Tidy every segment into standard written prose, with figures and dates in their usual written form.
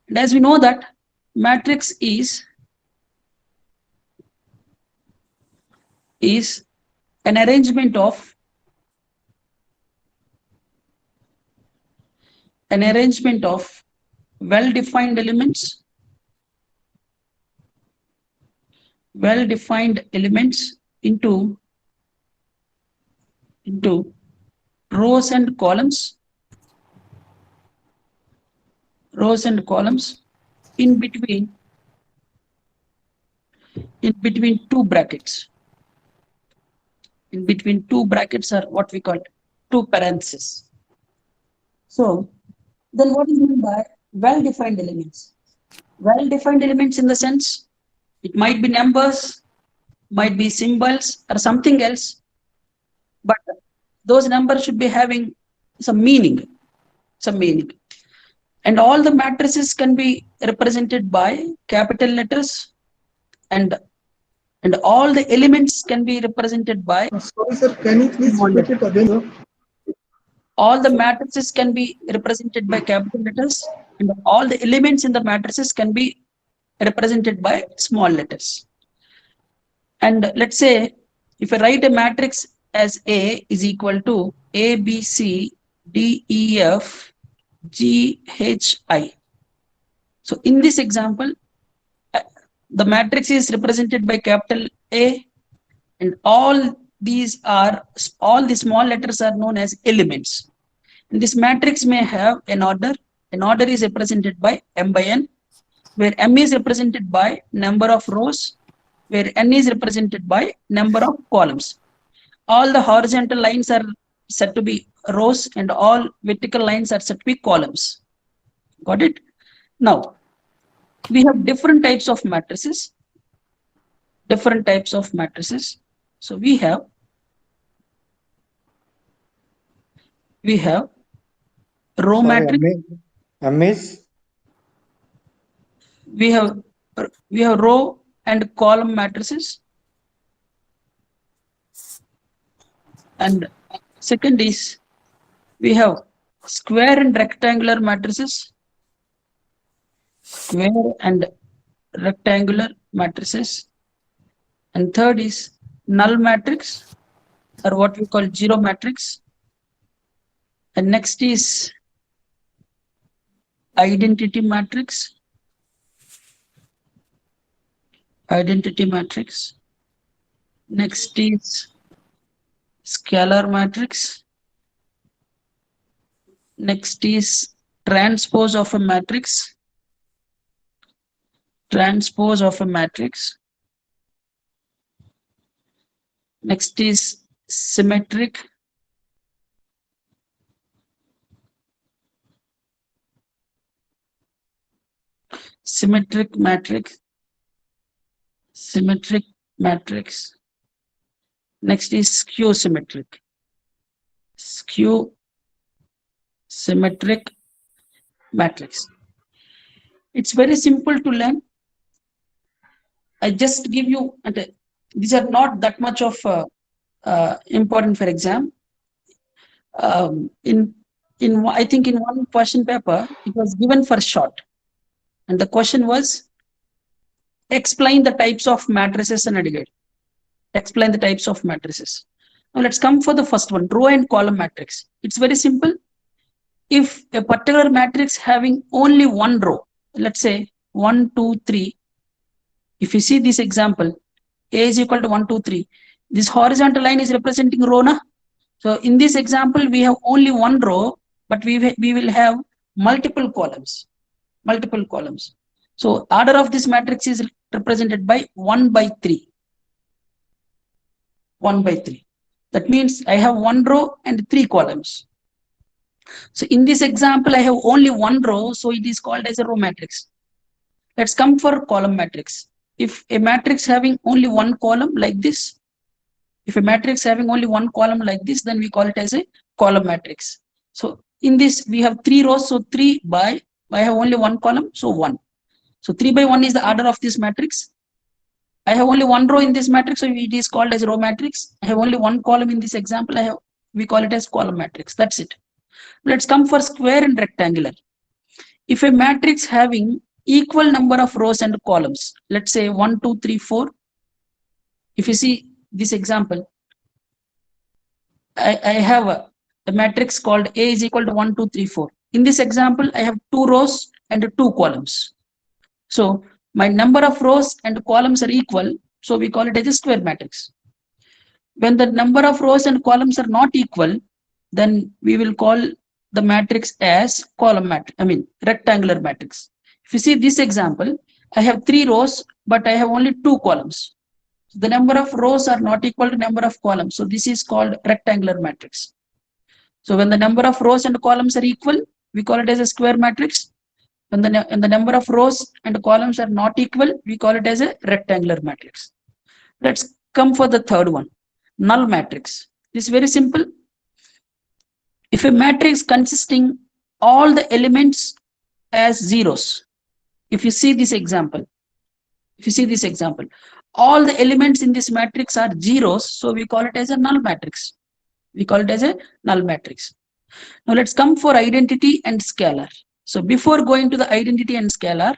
And as we know that matrix is an arrangement of well-defined elements into rows and columns in between two brackets. In between two brackets are what we call two parentheses. So then what is meant by well-defined elements? Well-defined elements in the sense it might be numbers, might be symbols or something else, but those numbers should be having some meaning. And all the matrices can be represented by capital letters, and all the elements can be represented by Sorry, sir. Can you please repeat it again, sir? all the matrices can be represented by capital letters, and all the elements in the matrices can be represented by small letters. And let's say if I write a matrix as A is equal to A, B, C, D, E, F, G, H, I. So in this example, the matrix is represented by capital A, and all the small letters are known as elements. And this matrix may have an order. An order is represented by M by N, where M is represented by number of rows, where N is represented by number of columns. All the horizontal lines are said to be rows, and all vertical lines are said to be columns. Got it? Now, we have different types of matrices. So we have row matrix. Miss? We have row and column matrices. And second is we have square and rectangular matrices. And third is null matrix, or what we call zero matrix. And next is identity matrix. Next is scalar matrix. Next is transpose of a matrix. Next is symmetric. Matrix. Next is skew symmetric matrix. It's very simple to learn. I just give you, and these are not that much of important for exam. I think in one question paper it was given for short, and the question was explain the types of matrices and aggregate. Explain the types of matrices. Now let's come for the first one, row and column matrix. It's very simple. If a particular matrix having only one row, let's say 1, 2, 3. If you see this example, A is equal to 1, 2, 3. This horizontal line is representing row, na? So in this example, we have only one row, but we will have multiple columns. So order of this matrix is represented by 1 by 3. 1 by 3. That means I have one row and 3 columns. So in this example, I have only one row, so it is called as a row matrix. Let's come for column matrix. If a matrix having only one column like this, then we call it as a column matrix. So in this, we have 3 rows, so 3 by, I have only one column, so 1. So 3 by 1 is the order of this matrix. I have only one row in this matrix, so it is called as row matrix. I have only one column in this example, we call it as column matrix. That's it. Let's come for square and rectangular. if a matrix having equal number of rows and columns, let's say 1, 2, 3, 4. If you see this example, I have a matrix called A is equal to 1, 2, 3, 4. In this example, I have 2 rows and 2 columns. So my number of rows and columns are equal. So we call it as a square matrix. When the number of rows and columns are not equal, then we will call the matrix as rectangular matrix. If you see this example, I have 3 rows, but I have only 2 columns. The number of rows are not equal to number of columns. So this is called rectangular matrix. So when the number of rows and columns are equal, we call it as a square matrix. When the number of rows and columns are not equal, we call it as a rectangular matrix. Let's come for the third one, null matrix. This is very simple. If a matrix consisting all the elements as zeros, if you see this example, all the elements in this matrix are zeros, so we call it as a null matrix. Now let's come for identity and scalar. So before going to the identity and scalar,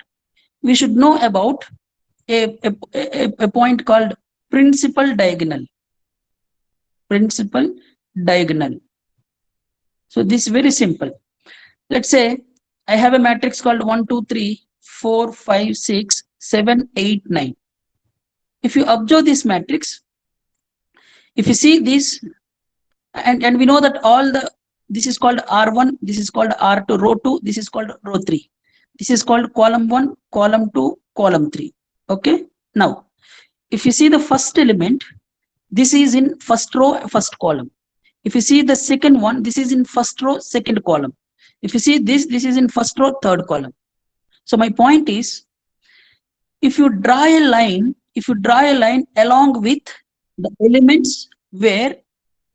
we should know about a point called principal diagonal. So this is very simple. Let's say I have a matrix called 1, 2, 3, 4, 5, 6, 7, 8, 9. If you observe this matrix, if you see this, and we know that this is called R1, this is called R2, row 2, this is called row 3. This is called column 1, column 2, column 3. Okay. Now, if you see the first element, this is in first row, first column. If you see the second one, this is in first row, second column. If you see this is in first row, third column. So my point is, if you draw a line along with the elements where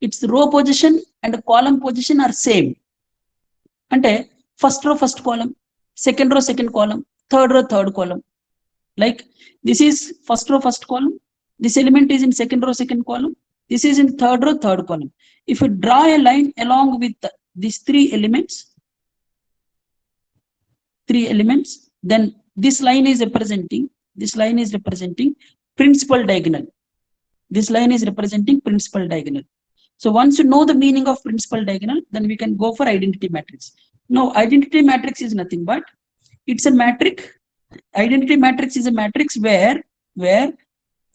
its row position and column position are same. Ante first row, first column, second row, second column, third row, third column. Like this is first row, first column. This element is in second row, second column. This is in third row, third column. If you draw a line along with these 3 elements, then this line is representing principal diagonal. This line is representing principal diagonal. So once you know the meaning of principal diagonal, then we can go for identity matrix. Now, identity matrix is nothing but it's a matrix. Identity matrix is a matrix where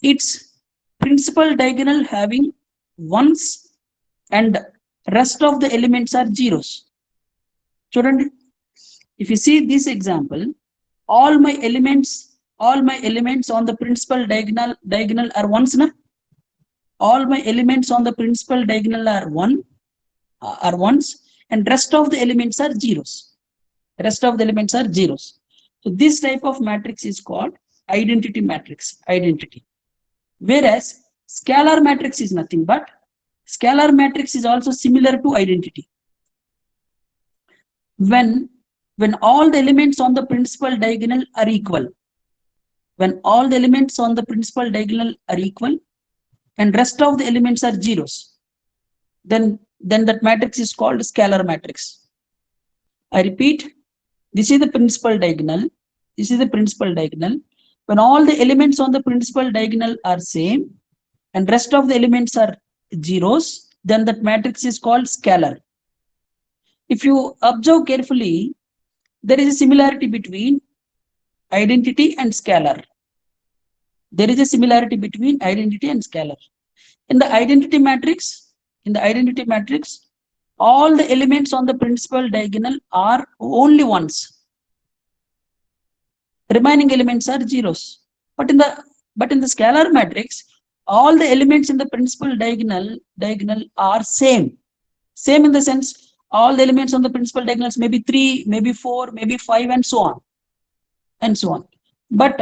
its principal diagonal having ones and rest of the elements are zeros. Children, if you see this example, all my elements on the principal diagonal are ones, na? All my elements on the principal diagonal are ones, and rest of the elements are zeros. So this type of matrix is called identity matrix. Whereas scalar matrix is nothing but scalar matrix is also similar to identity. When all the elements on the principal diagonal are equal, and rest of the elements are zeros, then that matrix is called scalar matrix. I repeat, this is the principal diagonal. When all the elements on the principal diagonal are same and rest of the elements are zeros, then that matrix is called scalar. If you observe carefully, there is a similarity between identity and scalar. In the identity matrix, all the elements on the principal diagonal are only ones. Remaining elements are zeros. But in the scalar matrix, all the elements in the principal diagonal are same. Same in the sense, all the elements on the principal diagonals may be 3, maybe 4, maybe 5, and so on. But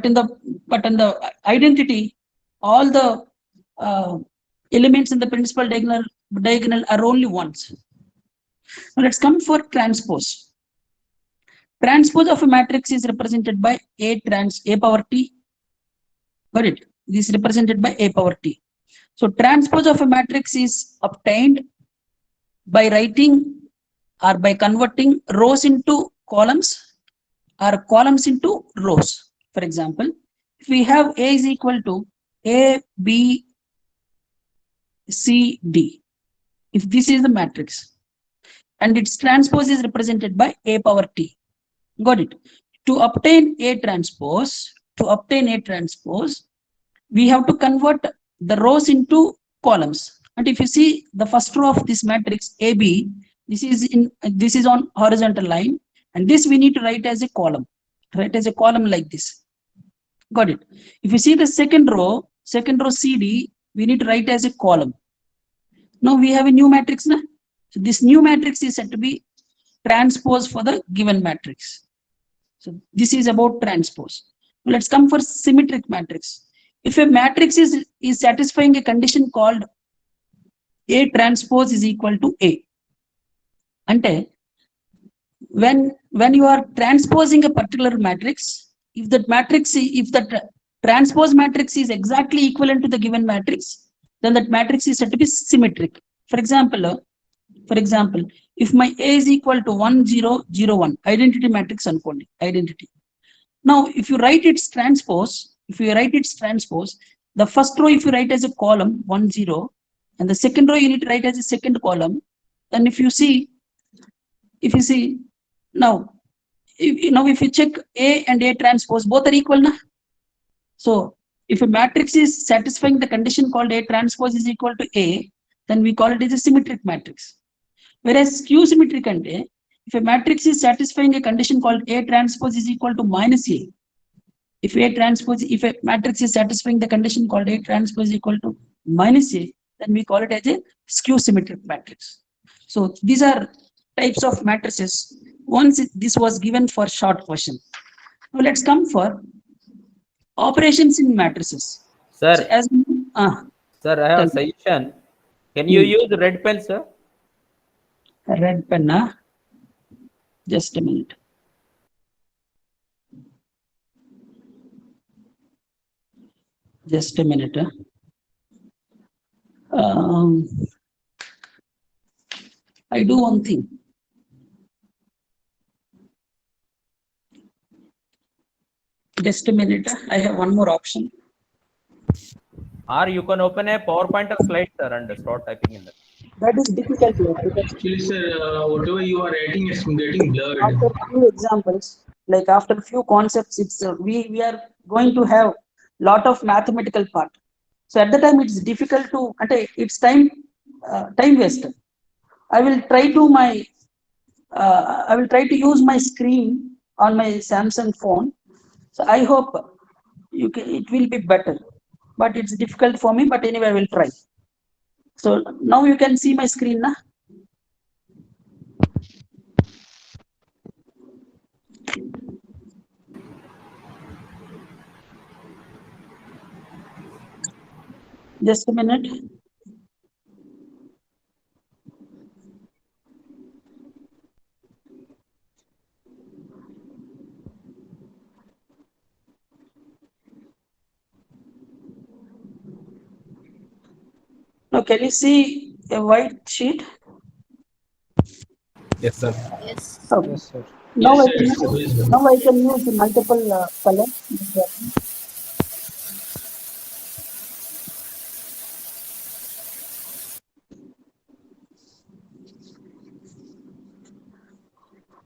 in the identity, all the elements in the principal diagonal are only ones. Now let's come for transpose. Transpose of a matrix is represented by A power T. Got it? This is represented by A power T. So transpose of a matrix is obtained by writing or by converting rows into columns or columns into rows. For example, if we have A is equal to A, B, C, D, if this is the matrix and its transpose is represented by A power T. Got it? To obtain A transpose, we have to convert the rows into columns. And if you see the first row of this matrix AB, this is on horizontal line, and this we need to write as a column. Write as a column like this. Got it? If you see the second row CD, we need to write as a column. Now we have a new matrix now. So this new matrix is said to be transpose for the given matrix. So this is about transpose. Now let's come for symmetric matrix. If a matrix is satisfying a condition called A transpose is equal to A, ante when you are transposing a particular matrix, if that transpose matrix is exactly equivalent to the given matrix, then that matrix is said to be symmetric. For example, if my A is equal to 1 0 0 1, identity matrix anukondi, identity. Now if you write its transpose, the first row if you write as a column 1 0, and the second row you need to write as a second column, then if you see now if you check A and A transpose, both are equal na? So if a matrix is satisfying the condition called A transpose is equal to A, then we call it as a symmetric matrix. Whereas skew symmetric ante, if a matrix is satisfying a condition called A transpose is equal to minus A, if a matrix is satisfying the condition called A transpose is equal to minus A, then we call it as a skew symmetric matrix. So these are types of matrices. Once this was given for short question. Now let's come for operations in matrices. Sir, So as sir, I have a suggestion. Can you use red pen, sir? Red pen, just a minute. Just a minute. I do one thing. Just a minute. I have one more option. Or you can open a PowerPoint of slide, sir, and start typing in that. That is difficult. Actually, sir, whatever you are writing is getting blurred. After few examples, like after few concepts, it's we are going to have lot of mathematical part. So at the time it's difficult to, it's time waste. I will try to use my screen on my Samsung phone. So I hope it will be better, but it's difficult for me. But anyway, I will try. So now you can see my screen, na? Just a minute. Now, can you see a white sheet? Yes, sir. Yes. Okay. Yes, sir. Now Yes, I sir, can it's visible. now I can use multiple colors.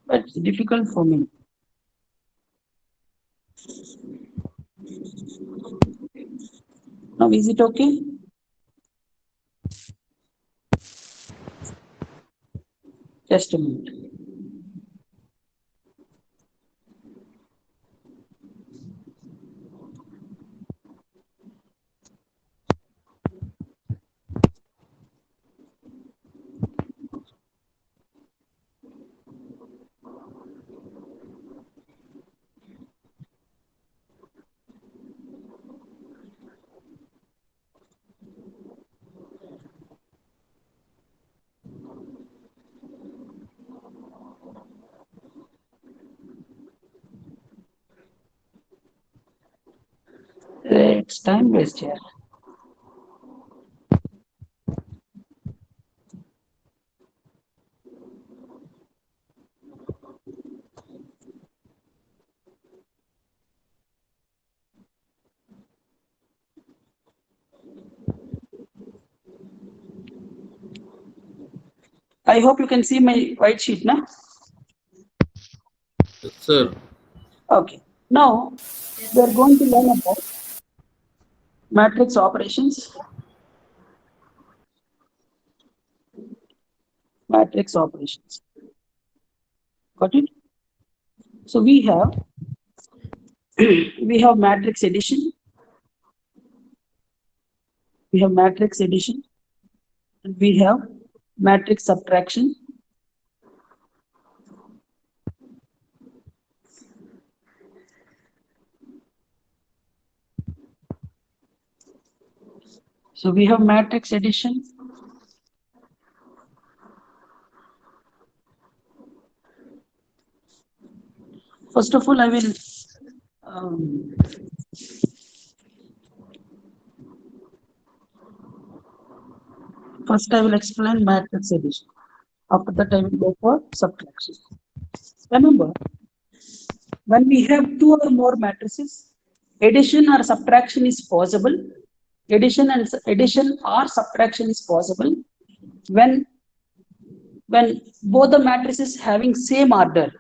But it's difficult for me. Now is it okay? Just a minute. It's time waste here. I hope you can see my white sheet now. Yes, sir. Okay. Now we are going to learn about matrix operations. Matrix operations. Got it? So we have matrix addition. We have matrix addition. And we have matrix subtraction. So we have matrix addition. First of all, I will first I will explain matrix addition. After that, I will go for subtraction. Remember, when we have two or more matrices, addition or subtraction is possible. Addition or subtraction is possible when both the matrices having same order.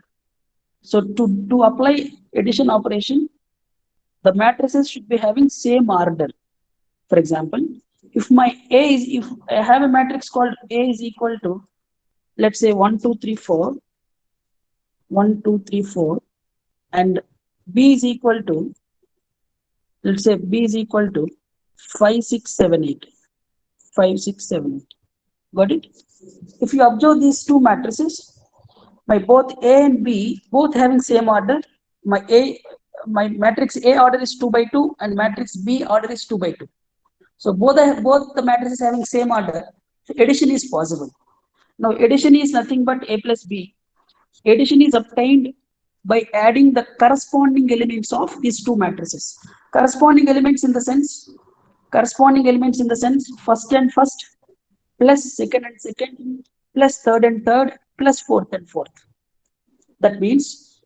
So to apply addition operation, the matrices should be having same order. For example, if I have a matrix called A is equal to, let's say 1, 2, 3, 4, 1, 2, 3, 4, and B is equal to, let's say B is equal to 5, 6, 7, 8. 5, 6, 7, 8. Got it? If you observe these two matrices, my both A and B both having same order. My matrix A order is 2 by 2 and matrix B order is 2 by 2. So both the matrices having same order, so addition is possible. Now addition is nothing but A plus B. Addition is obtained by adding the corresponding elements of these two matrices. Corresponding elements in the sense first and first, plus second and second, plus third and third, plus fourth and fourth. That means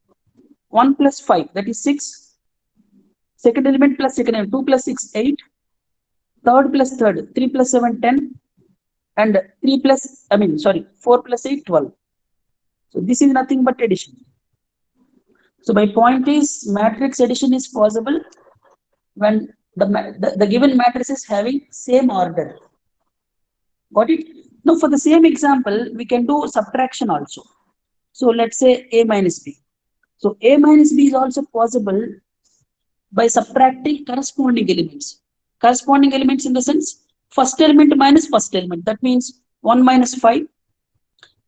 1 plus 5, that is 6. Second element plus second element, 2 plus 6, 8. Third plus third, 3 plus 7, 10. And 4 plus 8, 12. So this is nothing but addition. So my point is, matrix addition is possible when the given matrix is having same order. Got it? Now for the same example, we can do subtraction also. So let's say A minus B. So A minus B is also possible by subtracting corresponding elements. Corresponding elements in the sense, first element minus first element. That means 1 minus 5.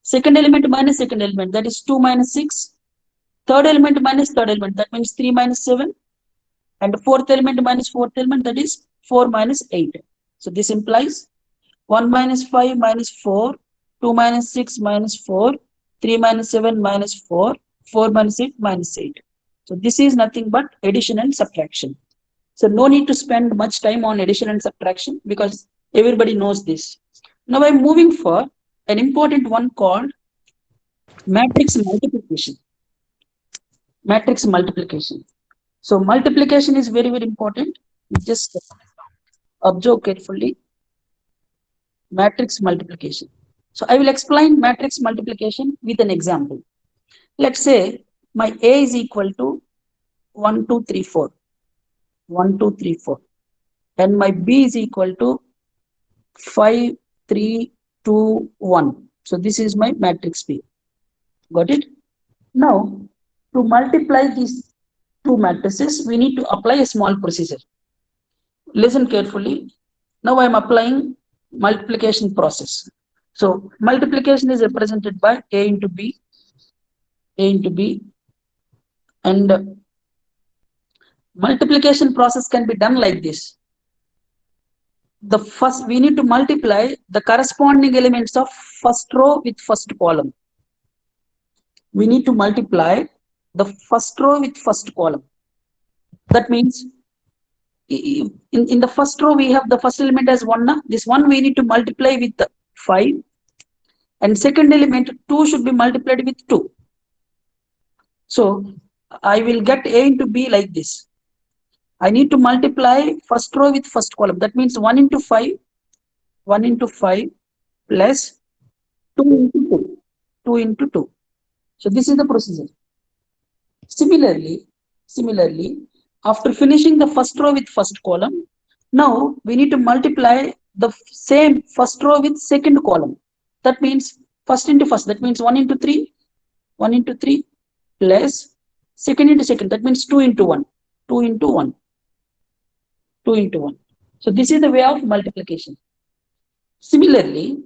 Second element minus second element. That is 2 minus 6. Third element minus third element. That means 3 minus 7. And fourth element minus fourth element. That is 4 minus 8. So this implies 1 minus 5 minus 4. 2 minus 6 minus 4. 3 minus 7 minus 4. 4 minus 8 minus 8. So this is nothing but addition and subtraction. So no need to spend much time on addition and subtraction because everybody knows this. Now I'm moving for an important one called matrix multiplication. Matrix multiplication. So multiplication is very, very important. Just observe carefully. Matrix multiplication. So I will explain matrix multiplication with an example. Let's say my A is equal to 1, 2, 3, 4. 1, 2, 3, 4. And my B is equal to 5, 3, 2, 1. So this is my matrix B. Got it? Now, to multiply these two matrices, we need to apply a small procedure. Listen carefully. Now I am applying multiplication process. So multiplication is represented by A into B, and multiplication process can be done like this. We need to multiply the corresponding elements of first row with first column. We need to multiply the first row with first column. That means in the first row we have the first element as 1. This 1 we need to multiply with 5, and second element 2 should be multiplied with 2. So I will get A into B like this. I need to multiply first row with first column. That means 1 into 5 plus 2 into 2. 2 into 2. So this is the procedure. Similarly, after finishing the first row with first column, now we need to multiply the same first row with second column. That means first into first, that means 1 into 3, 1 into 3 plus second into second, that means 2 into 1, 2 into 1, 2 into 1. So this is the way of multiplication. Similarly,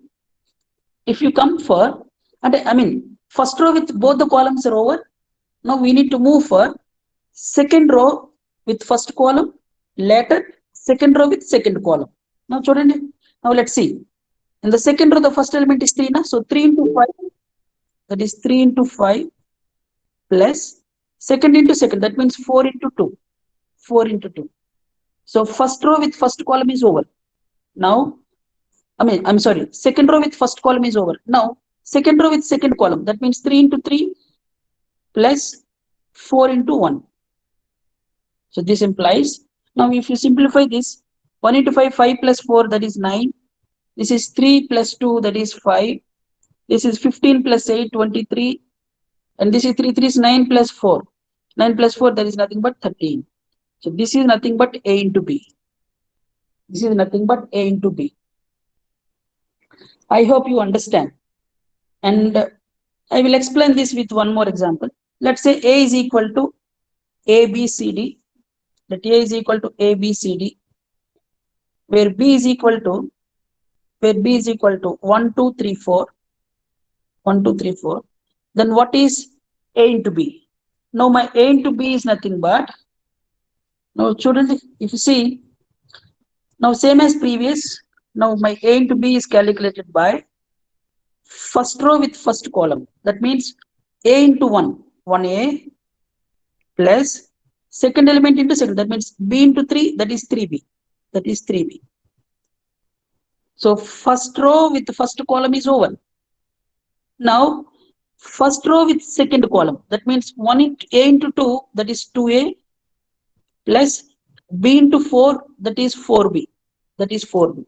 if you come for, first row with both the columns are over, now we need to move for second row with first column, later second row with second column. Now children, now let's see. In the second row, the first element is 3, so 3 into 5, that is 3 into 5 plus second into second, that means 4 into 2, 4 into 2. So first row with first column is over. Now, second row with first column is over. Now, second row with second column, that means 3 into 3 plus 4 into 1. So this implies, now if you simplify this, 1 into 5, 5 plus 4, that is 9. This is 3 plus 2, that is 5. This is 15 plus 8, 23. And this is 3, 3 is 9 plus 4. 9 plus 4, that is nothing but 13. So this is nothing but A into B. This is nothing but A into B. I hope you understand. And I will explain this with one more example. Let's say A is equal to ABCD. That A is equal to ABCD. Where B is equal to 1, 2, 3, 4. 1, 2, 3, 4. Then what is A into B? Now my A into B is nothing but, now children, if you see, now same as previous, now my A into B is calculated by first row with first column. That means A into 1, 1A plus second element into second, that means B into 3, that is 3B. That is 3B. So first row with the first column is over. Now first row with second column, that means 1 into A into 2, that is 2A plus B into 4, that is 4B. That is 4B.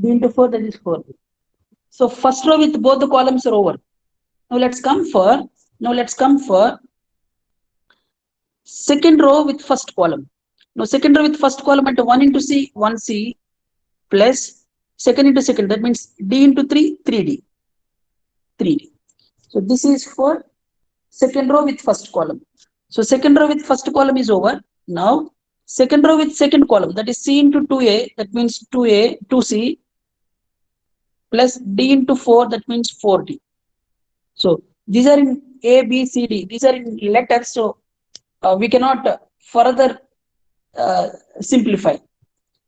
B into 4, that is 4B. So first row with both the columns are over. Now let's come for second row with first column. Now second row with first column at 1 into C, 1C plus second into second, that means D into 3, 3D. 3D. So this is for second row with first column. So second row with first column is over. Now second row with second column, that is C into 2A, that means 2A, 2C plus D into 4, that means 4D. So these are in A, B, C, D. These are in letters, so we cannot further simplify.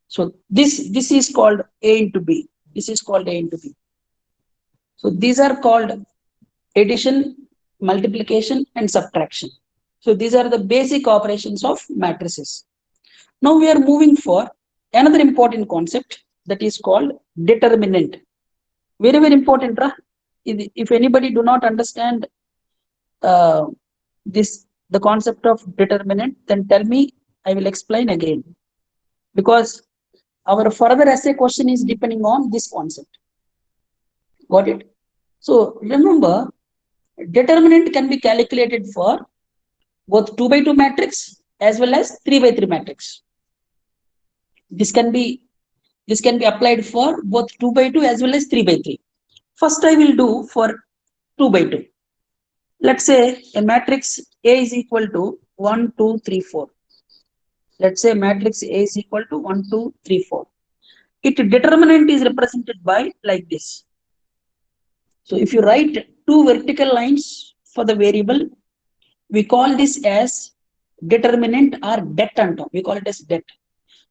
So this is called A into B. This is called A into B. So these are called addition, multiplication, and subtraction. So these are the basic operations of matrices. Now we are moving for another important concept, that is called determinant. Very, very important. If anybody do not understand the concept of determinant, then tell me, I will explain again. Because our further essay question is depending on this concept. Got it? So remember, determinant can be calculated for both 2 by 2 matrix as well as 3 by 3 matrix. This can be applied for both 2 by 2 as well as 3 by 3. First, I will do for 2 by 2. Let's say a matrix A is equal to 1, 2, 3, 4. Let's say matrix A is equal to 1, 2, 3, 4. Its determinant is represented by like this. So if you write 2 vertical lines for the variable, we call this as determinant or det on top. We call it as det.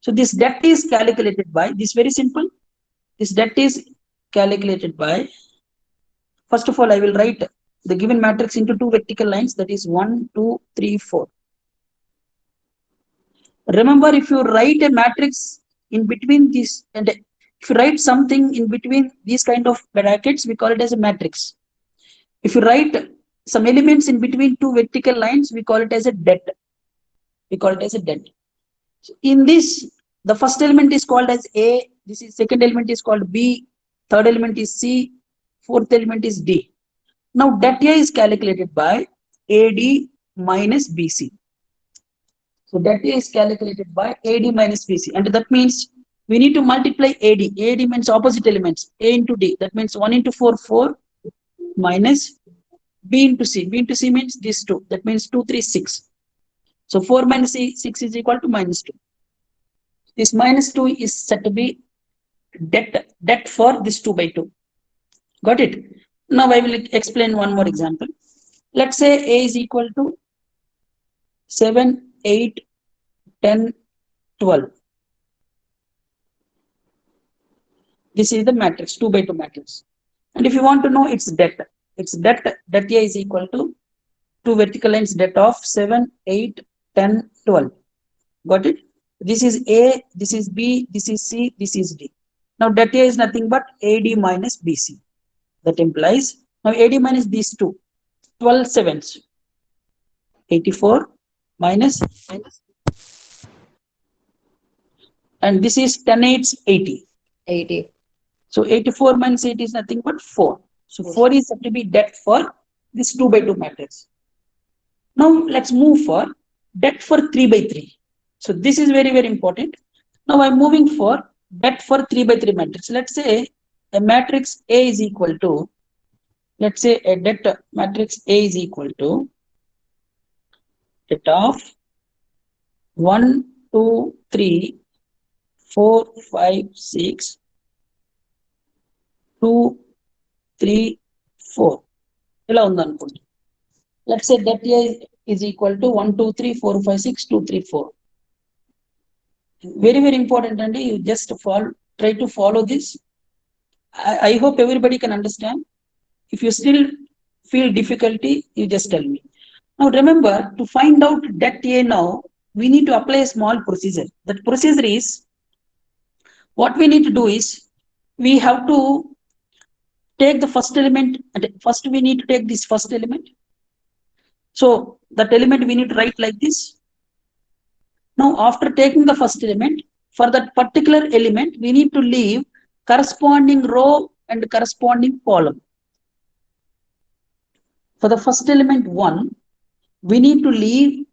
So this det is calculated by, this very simple. This det is calculated by, first of all, I will write the given matrix into 2 vertical lines, that is 1, 2, 3, 4. Remember, if you write a matrix in between this, and if you write something in between these kind of brackets, we call it as a matrix. If you write some elements in between 2 vertical lines, we call it as a det. We call it as a det. So in this, the first element is called as A, this is second element is called B, third element is C, fourth element is D. Now det A is calculated by AD minus BC. So that is calculated by AD minus BC, and that means we need to multiply AD. AD means opposite elements, A into D. That means 1 into 4, 4 minus B into C. B into C means this 2. That means 2, 3, 6. So 4 minus 6 is equal to minus 2. This minus 2 is said to be det for this 2 by 2. Got it? Now I will explain one more example. Let's say A is equal to 7, 8, 10, 12. This is the matrix, 2 by 2 matrix. And if you want to know its det A is equal to 2 vertical lines det of 7, 8, 10, 12. Got it? This is A, this is B, this is C, this is D. Now det A is nothing but AD minus BC. That implies, now AD minus these two, 12 sevens, 84 minus, and this is 10 eights, 80. 80. So 84 minus 80 is nothing but 4. So 4 is said to be det for this 2 by 2 matrix. Now let's move for det for 3 by 3. So this is very, very important. Now I'm moving for det for 3 by 3 matrix. Let's say a matrix A is equal to, let's say a det matrix A is equal to det of 1, 2, 3, 4, 5, 6, 2, 3, 4. Let's say that A is equal to 1, 2, 3, 4, 5, 6, 2, 3, 4. Very, very important, and you just try to follow this. I hope everybody can understand. If you still feel difficulty, you just tell me. Now remember, to find out det A now, we need to apply a small procedure. That procedure is, what we need to do is, we have to take the first element, and first we need to take this first element. So that element we need to write like this. Now after taking the first element, for that particular element, we need to leave corresponding row and corresponding column. For the first element 1, we need to leave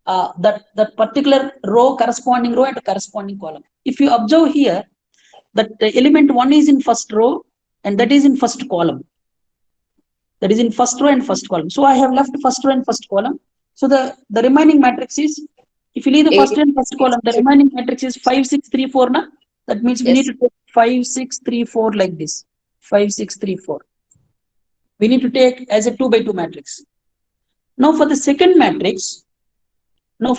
that particular row, corresponding row and corresponding column. If you observe here, that the element 1 is in first row and that is in first column. That is in first row and first column. So I have left first row and first column. So the remaining matrix is, if you leave the first and first column, the remaining matrix is 5, 6, 3, 4. Na? That means we need to take 5, 6, 3, 4 like this. 5, 6, 3, 4. We need to take as a 2 by 2 matrix. Now for the second matrix, now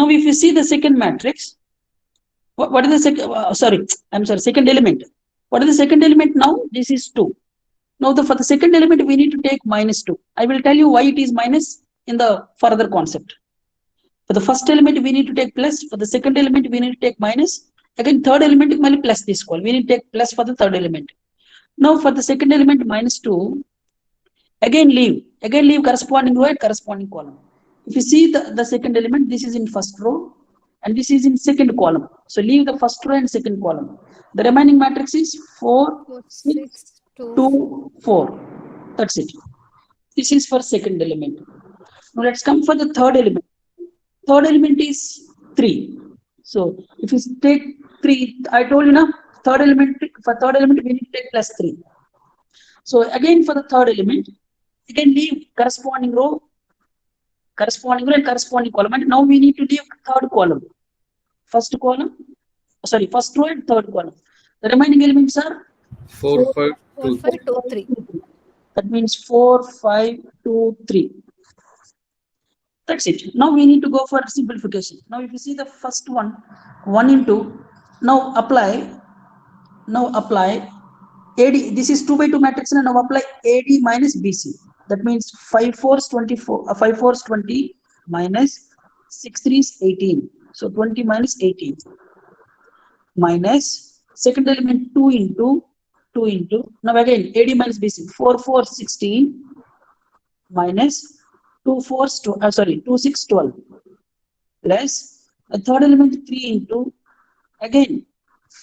if you see the second matrix, what is the second element? What is the second element now? This is 2. Now for the second element, we need to take minus 2. I will tell you why it is minus in the further concept. For the first element, we need to take plus. For the second element, we need to take minus. Again, third element, plus this call. We need to take plus for the third element. Now for the second element, minus 2. Again leave corresponding row and corresponding column. If you see the second element, this is in first row and this is in second column. So leave the first row and second column. The remaining matrix is 4, 6, 2, 4. That's it. This is for second element. Now let's come for the third element. Third element is 3. So if you take 3, I told you now, for third element we need to take plus 3. So again for the third element, again leave corresponding row and corresponding column. And now we need to leave third column. First row and third column. The remaining elements are 4, 5, 2, 3. That means 4, 5, 2, 3. That's it. Now we need to go for simplification. Now if you see the first one, 1 into, now apply AD. This is 2 by 2 matrix, and now apply AD minus BC. That means 5 4s 24, 5 4s 20 minus 6 3s 18. So 20 minus 18 minus second element 2 into 2 into, now again AD minus BC, 4 4 16 minus 2 4 2 6 12 plus the third element 3 into again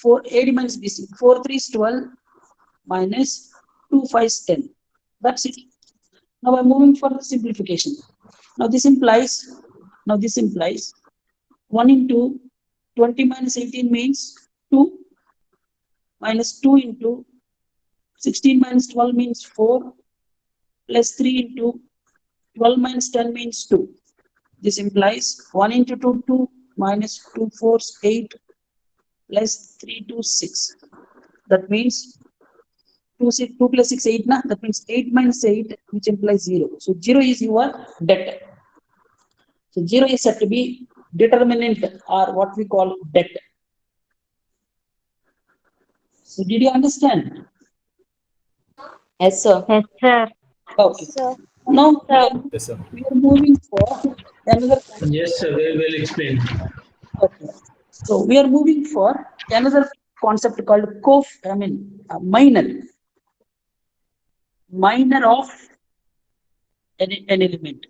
4 AD minus BC, 4 3 is 12 minus 2 5 is 10. That's it. Now I'm moving for the simplification. Now this implies 1 into 20 minus 18 means 2 minus 2 into 16 minus 12 means 4 plus 3 into 12 minus 10 means 2. This implies 1 into 2 2 minus 2 4 is 8 plus 3 2 6. That means 2 plus 6 8 na? That means 8 minus 8, which implies 0. So 0 is your debt. So 0 is said to be determinant, or what we call debt. So did you understand? Yes, sir. Yes, sir. Okay. Now Yes, sir. we are moving for another. Yes, sir. Very well explained. Okay. So we are moving for another concept called minor of an element.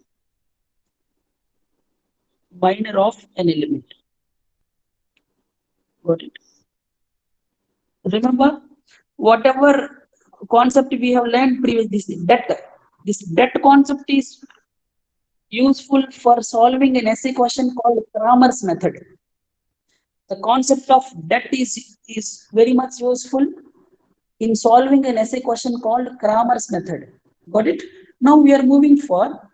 Minor of an element. Got it? Remember, whatever concept we have learned previously, this debt concept is useful for solving an essay question called Cramer's method. The concept of debt is very much useful in solving an essay question called Cramer's method. Got it? Now we are moving for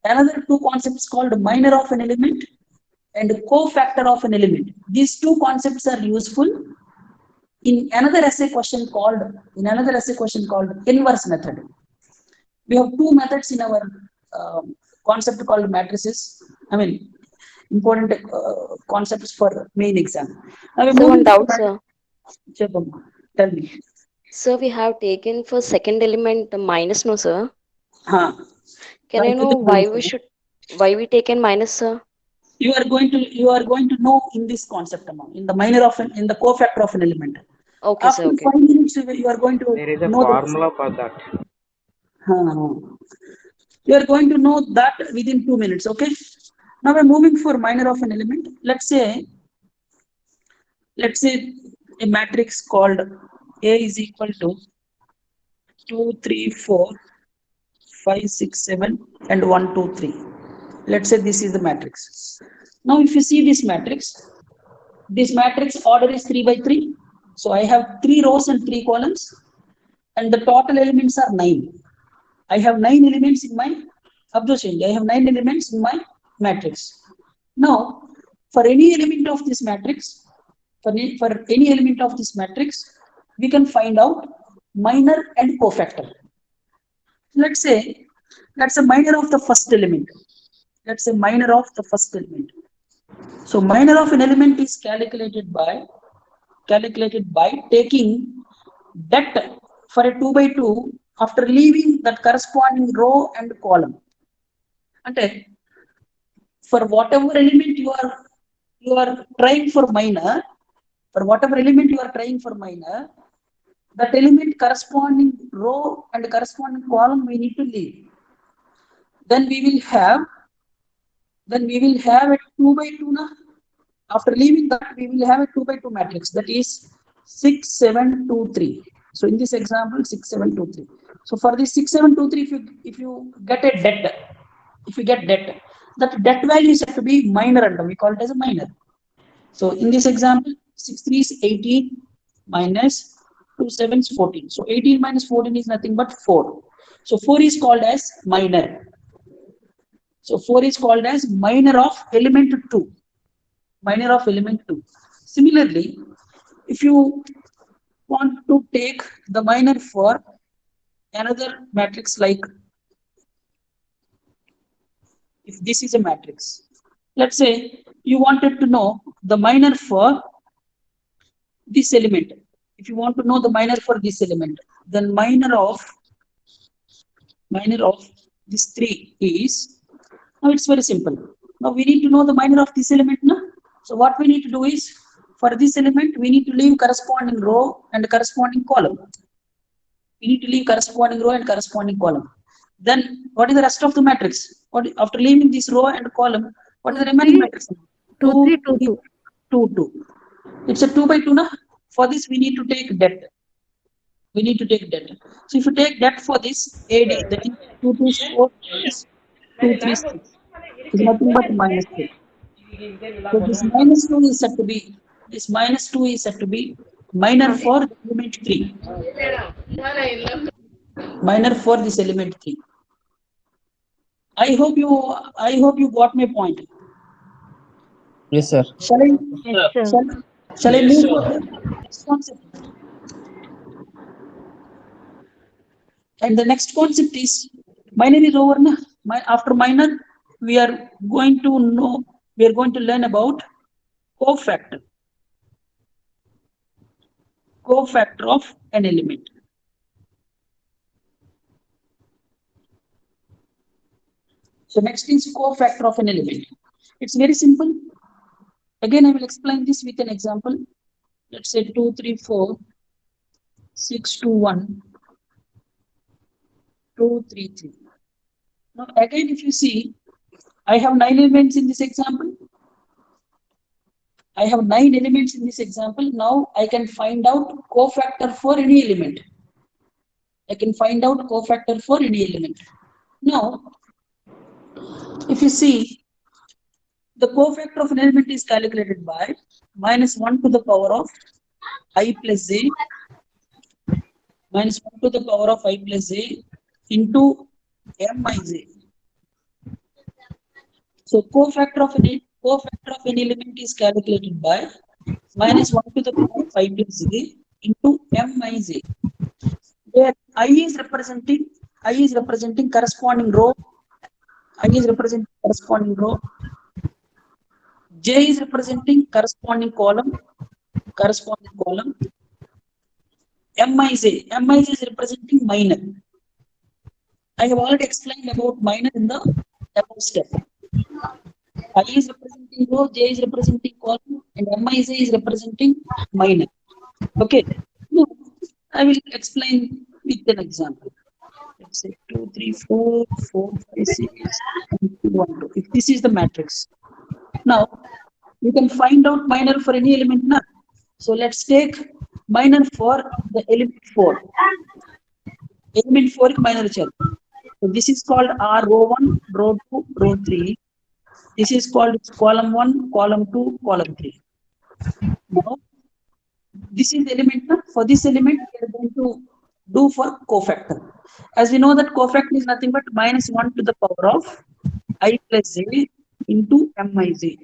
another two concepts called minor of an element and cofactor of an element. These two concepts are useful in another essay question called inverse method. We have two methods in our concept called matrices. I mean, important concepts for main exam. Now So one doubt, sir. Tell me. Sir, we have taken for second element the minus, no, sir. Can I know why we taken minus, sir? You are going to know in this concept amount, in the in the cofactor of an element. Okay, After sir. Okay. 5 minutes, you are going to There is a know formula for that. You are going to know that within 2 minutes. Okay. Now we're moving for minor of an element. Let's say a matrix called A is equal to 2 3 4 5 6 7 and 1 2 3. Let's say this is the matrix. Now if you see this matrix order is 3 by 3. So I have 3 rows and 3 columns, and the total elements are 9. I have 9 elements in my matrix. Now for any element of this matrix, we can find out minor and cofactor. Let's say that's a minor of the first element. So minor of an element is calculated by taking debt for a 2 by 2 after leaving that corresponding row and column. And for whatever element you are trying for minor, that element corresponding row and corresponding column we need to leave. Then we will have a 2 by 2 na. After leaving that, we will have a 2 by 2 matrix, that is 6 7 2 3. So in this example, 6 7 2 3. So for this 6 7 2 3, if you get debt, that debt value is have to be minor, and we call it as a minor. So in this example, 6 3 is 18 minus 2 7 is 14. So 18 minus 14 is nothing but 4. So 4 is called as minor. So 4 is called as minor of element 2. Similarly, if you want to take the minor for another matrix, like if this is a matrix, let's say you wanted to know the minor for this element. If you want to know the minor for this element, then minor of this 3 is, now it's very simple. Now we need to know the minor of this element. No? So what we need to do is, for this element, we need to leave corresponding row and corresponding column. we need to leave corresponding row and corresponding column. Then what is the rest of the matrix? After leaving this row and column, what is the remaining matrix? 2, 3, 2, 2. 2, 2. It's a 2 by 2 na? For this we need to take det. So if you take det for this AD, that is 2 2 4 2 3 6. It's nothing but minus 2. So this minus 2 is said to be minor for the element 3. Minor for this element 3. I hope you got my point. Yes, sir. Shall I move to the next concept? And the next concept is minor is over. After minor, we are going to learn about cofactor of an element. So next is cofactor of an element. It's very simple. Again, I will explain this with an example. Let's say 2 3 4 6 2 1 2 3 3. Now again, if you see, I have 9 elements in this example. Now I can find out cofactor for any element. Now, if you see, the cofactor of an element is calculated by minus 1 to the power of I plus j into mij. So cofactor of an element is calculated by minus 1 to the power of I plus j into mij, where I is representing corresponding row. J is representing corresponding column. Mij is representing minor. I have already explained about minor in the above step. I is representing row, J is representing column, and Mij is representing minor. Okay. Now, I will explain with an example. Let's say 2 3 4 4 5 6 2 1 2. If this is the matrix, now you can find out minor for any element now. So let's take minor for the element 4. Element 4 is minor child. So this is called R row 1, row 2, row 3. This is called column 1, column 2, column 3. Now this is the element. For this element, we are going to do for cofactor. As we know that cofactor is nothing but minus 1 to the power of I plus j into mij.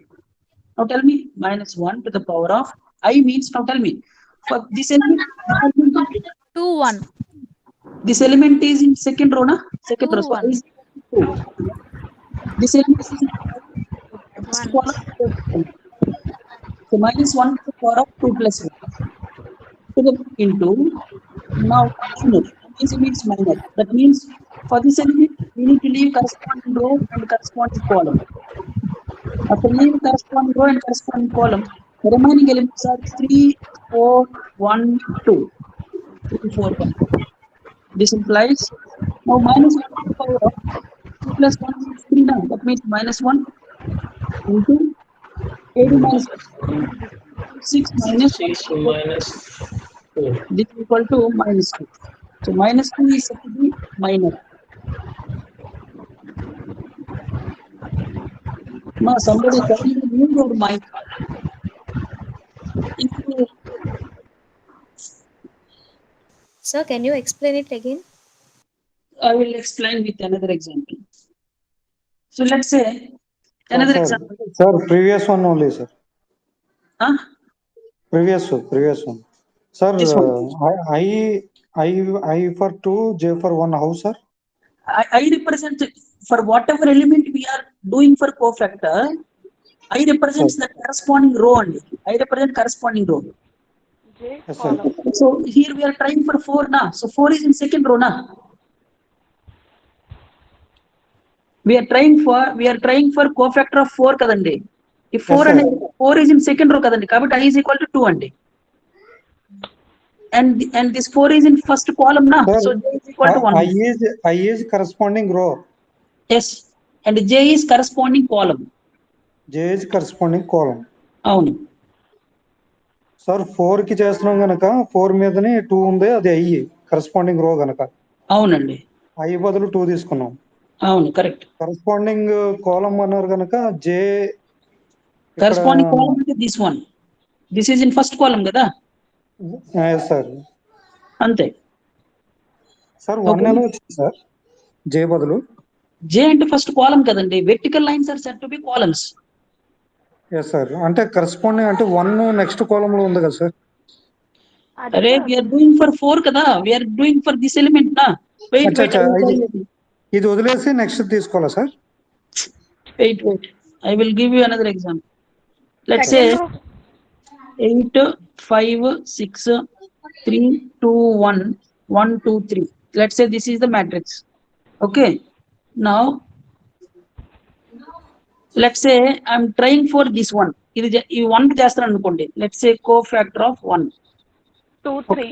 Now tell me, minus 1 to the power of I means, now tell me, for this element 2, 1. This element is in second row, na? Second row. So 2, 1. 2. This element is in first column. So minus 1 to the power of 2 plus 1. To the into, now minor. This means minor. That means for this element, we need to leave corresponding row and corresponding column. After leaving corresponding row and corresponding column, the remaining elements are 3, 4, 1, 2. 3, 4, 1. This implies now minus 1 to the power of 2 plus 1 is 3 now. That means minus 1 into 8 minus 6 minus 6 minus 4. This is equal to minus 2. So minus 2 is said to be minor. Now somebody can move your mic. Sir, can you explain it again? I will explain with another example. So let's say another example. Sir, previous one only, sir. Huh? Previous one. Sir, This one. I for 2, J for 1, how, sir? I represent, for whatever element we are doing for cofactor, I represents the corresponding row only. I represent corresponding row. Yes, sir. So here we are trying for 4 na. So 4 is in second row na. We are trying for cofactor of 4 kadandi. If 4 Yes, and 4 is in second row kadandi. Kabatti I is equal to 2 andi. and this 4 is in first column na. Sir, So J is equal to 1. I is corresponding row. Yes. And J is corresponding column. J is corresponding column. అవును. Sir 4 కి చేస్తున్నాం గనక 4 మీదనే 2 ఉంది, అది I corresponding రో గనక అవునండి. I బదులు 2 తీసుకున్నాం. అవును, కరెక్ట్. కరెస్పాండింగ్ కాలమ్ అన్నారు గనక J కరెస్పాండింగ్ కాలమ్ అంటే this one. This is in first column కదా. సార్ అంతే. సార్ 1 ఎలా వచ్చింది సార్ J బదులు? J అంటే ఫస్ట్ కాలమ్ కదండి. Vertical lines are set to be columns. Yes sir, అంటే కరెస్పాండింగ్ అంటే 1 నెక్స్ట్ కాలమ్ లో ఉంది కదా సార్. అరే వి ఆర్ డూయింగ్ ఫర్ 4 కదా. We are doing for this element నా. వెయిట్ ఇది వదిలేసి నెక్స్ట్ తీసుకోవాలా sir? Wait I will give you another example. Let's say 8 5 6 3 2 1 1 2 3. Let's say this is the matrix. Okay, now let's say I'm trying for this one. ఇది ఈ 1 చేస్తాను అనుకోండి. Let's say cofactor of 1 2 3.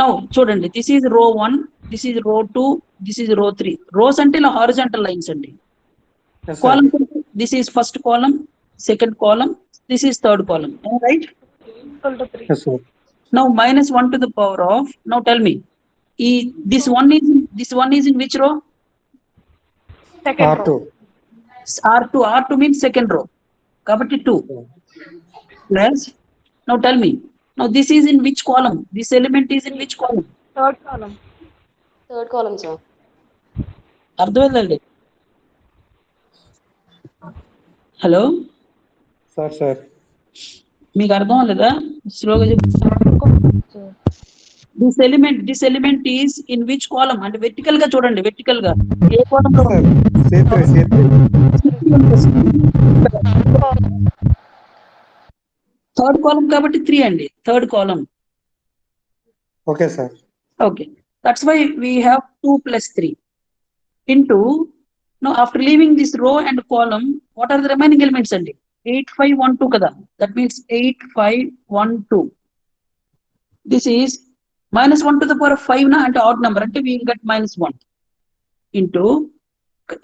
Now చూడండి, this is row 1, this is row 2, this is row 3. rows అంటే ఇలా horizontal lines అండి. Column, this is first column, second column, this is third column. Am I right? Equal to 3. Yes, sir. Now minus 1 to the power of, now tell me, this one is in which row? Second R2. row. R2 means second row. Kabatti 2 plus, now tell me, now this is in which column? This element is in which column? Third column. Third column, sir. అర్థమైందండి? Hello sir మీకు అర్థం అవ్వలేదా? స్లోగా this element is in which column అంటే vertical గా చూడండి. Vertical గా ఏ కాలమ్ లో? థర్డ్ కాలమ్ కాబట్టి 3 అండి. Third column. Okay sir. Okay, that's why we have 2 plus 3 into. Now after leaving this row and column, what are the remaining elements అండి? 8 5 1 2 కదా. That means 8 5 1 2. This is minus 1 to the power of 5 na, అంటే odd number అంటే we will get minus 1 into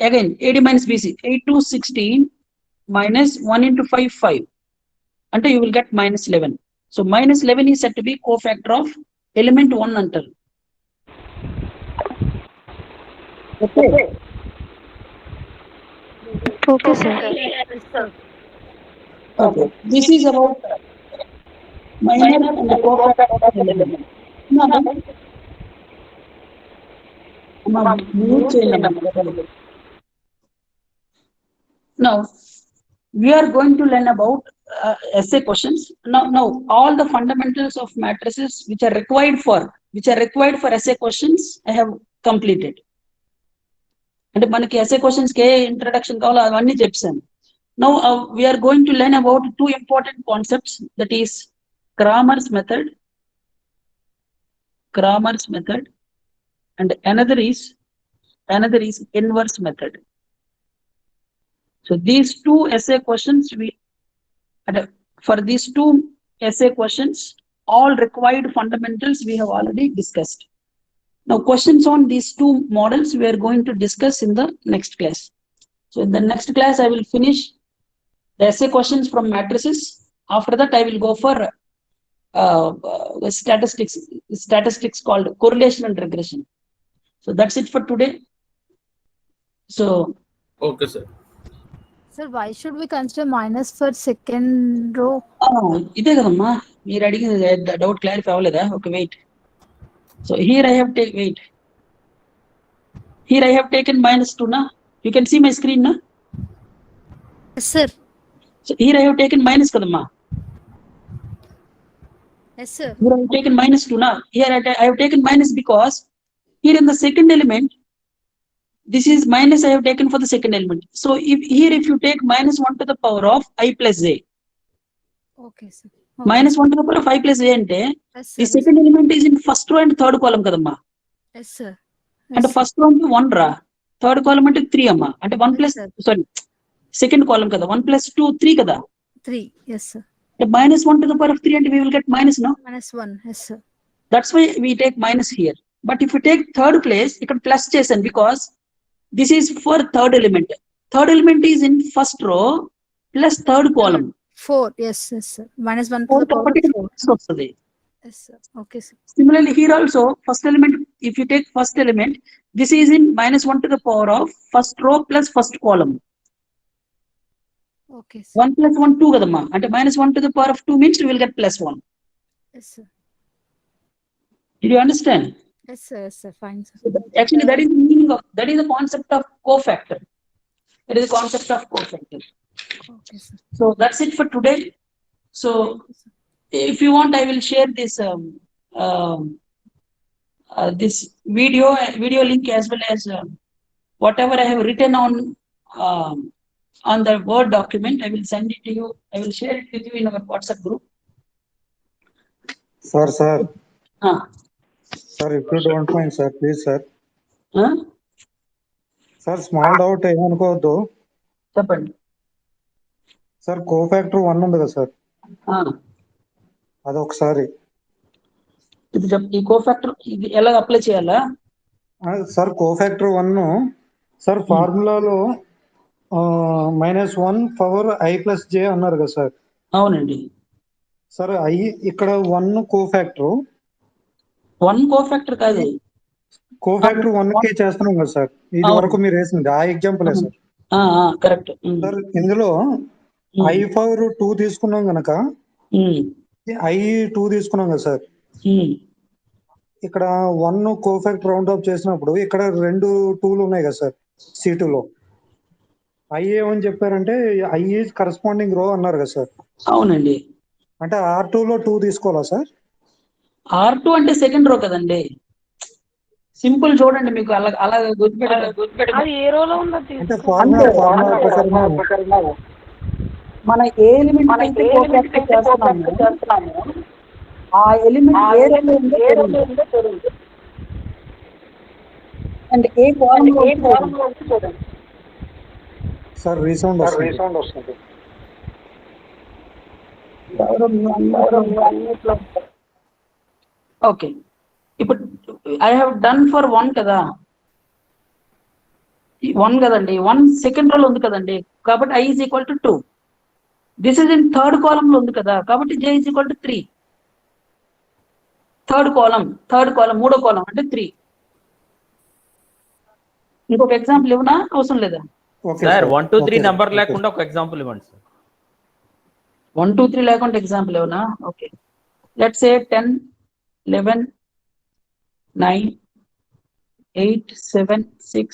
again AD minus BC 8 to 16 minus 1 into 5 5 అంటే you will get minus 11. So minus 11 is said to be cofactor of element 1 అంటారు. Okay. Okay, sir. Okay. This is about minor and the cofactor of element. Now we are going to learn about essay questions. Now all the fundamentals of matrices which are required for essay questions I have completed. అంటే మనకి essay questions కి introduction కావాలో అవన్నీ చెప్పాను. Now we are going to learn about 2 important concepts, that is Cramer's method and another is inverse method. So these 2 essay questions for these 2 essay questions, all required fundamentals we have already discussed. Now questions on these 2 models we are going to discuss in the next class. So in the next class I will finish the essay questions from matrices. After that I will go for statistics called correlation and regression. So that's it for today. So Okay, sir. Sir, why should we consider minus for second row? ఇదే కదమ్మా మీరు అడిగింది. Doubt clarify అవ్వలేదా? Okay, wait. So here I have taken minus 2 na. You can see my screen na. Yes, sir. So here I have taken minus kadamma. Yes, sir. Here I have taken minus 2 na. Here I have taken minus because here in the second element, this is minus I have taken for the second element. So if you take minus 1 to the power of I plus j. Okay, sir. Minus 1 to the power of I plus j ante Yes, sir. the second element is in first row and third column kadamma. Yes, sir. And first row ante 1 ra, third column ante 3 amma. Ante 1 plus, sir. sorry, second column kada 1 plus 2 3 kada. 3. Yes, sir. The minus 1 to the power of 3 and we will get minus, no? -1. Yes, sir. That's why we take minus here. But if you take third place, you can plus చేసాను because this is for third element. Third element is in first row plus third column. 4. Yes, yes, sir. -1 to Four the power కాబట్టి of 4. plus వస్తుంది. Yes, sir. Okay, sir. Similarly, here also, first element, if you take first element, this is in -1 to the power of first row plus first column. Okay, sir. 1 plus 1, 2 kadamma. And -1 to the power of 2 means you will get +1. Yes, sir. Did you understand? Yes, sir. Yes, sir. Fine, sir. Actually, that is the meaning of, that is the concept of cofactor. That is the concept of cofactor. Okay, sir. So that's it for today. So if you want, I will share this this video link as well as whatever I have written on the Word document. I will send it to you. I will share it with you in our WhatsApp group. Sir, Ah, sir, if you don't mind, sir, please, sir. ah, Sir, small doubt ఏమనుకోవద్దు. చెప్పండి. Sir cofactor 1 ఉంది కదా sir, Ah, అదొకసారి. ఇది ఈ cofactor ఇది ఎలా apply చేయాలా? సార్ కోఫాక్టర్ 1 సార్ ఫార్ములాలో -1 పవర్ i+j అన్నారు కదా సార్. అవునండి. సార్ i ఇక్కడ 1 కోఫాక్టర్ 1 కోఫాక్టర్ కాదు. కోఫాక్టర్ 1 కి చేస్తున్నాం కదా సార్, ఇది వరకు మీరు వేసింది ఆ ఎగ్జాంపుల్ సార్. కరెక్ట్. సార్ ఇందులో i పవర్ 2 తీసుకున్నాం గనక i2 తీసుకున్నాం కదా సార్. ఇక్కడ 1 కోఫాక్టర్ రౌండ్ ఆఫ్ చేసినప్పుడు ఇక్కడ 2 2లు ఉన్నాయి కదా సార్ C2 లో. i ఏమని చెప్పారంటే i ఈజ్ కరస్పాండింగ్ రో అన్నారు కదా సార్. అవునండి. అంటే R2 లో 2 తీసుకోవాలా సార్? R2 అంటే సెకండ్ రో కదండి. సింపుల్ చూడండి, మీకు అలా అలా గుర్తుపెట్ట. అది ఏ రోలో ఉందో అంటే ఫార్ములా ప్రకారంగా మన ఏ ఎలిమెంట్ అయితే కోఫాక్టర్ చేస్తున్నామో ఆ ఎలిమెంట్ ఏ రోలో ఉందో తెలియదు. అండ్ ఏ కాలమ్ లో చూడండి. సార్ రీసౌండ్ వస్తుంది. ఓకే, ఇప్పుడు ఐ హావ్ డన్ ఫర్ 1 కదా, 1 కదండి. 1 సెకండ్ రోలో ఉంది కదండి, కాబట్టి i is equal to 2. This is in third column లో ఉంది కదా, కాబట్టి j is equal to 3. Third column మూడో కాలమ్ అంటే 3. ఇంకొక ఎగ్జాంపుల్ ఇవ్వనా, అవసరం లేదా? సార్ 1 2 3 నంబర్ లేకుండా ఒక ఎగ్జాంపుల్ ఇవ్వండి సార్. 1 2 3 లేకుండా ఎగ్జాంపుల్ ఏమన్నా? Okay, let's say 10 11 9 8 7 6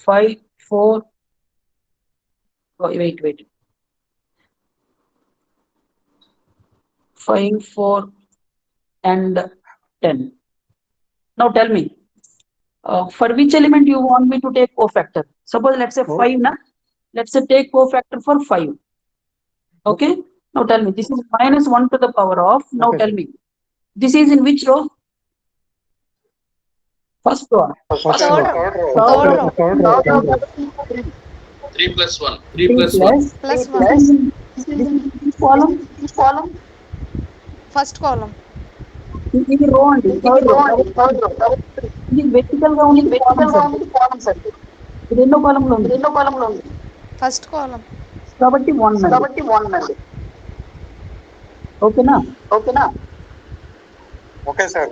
5 4 wait 5 4 and 10. Now tell me, for which element you want me to take cofactor? Suppose let's say 5 na, let's say take cofactor for 5. Okay, now tell me, this is -1 to the power of, now Okay. tell me, this is in which row? First row. Third row. 3 plus 1. 3 plus 1. Plus column. First కాలం. ఇది రో అండి, third row. ఇది vertical గా ఉంది column sir. ఇది ఎన్నో column లో ఉంది? ఫస్ట్ కాలం. కాబట్టి 1 అండి. ఓకేనా? Okay sir.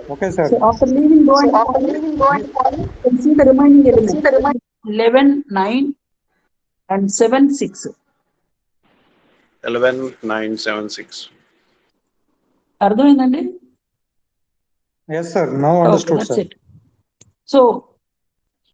So after leaving row and column, you can see the remaining elements 11 9 and 7 6. 11 9 7 6. అర్థమైందండి? Yes sir, now understood Okay, that's sir. it. So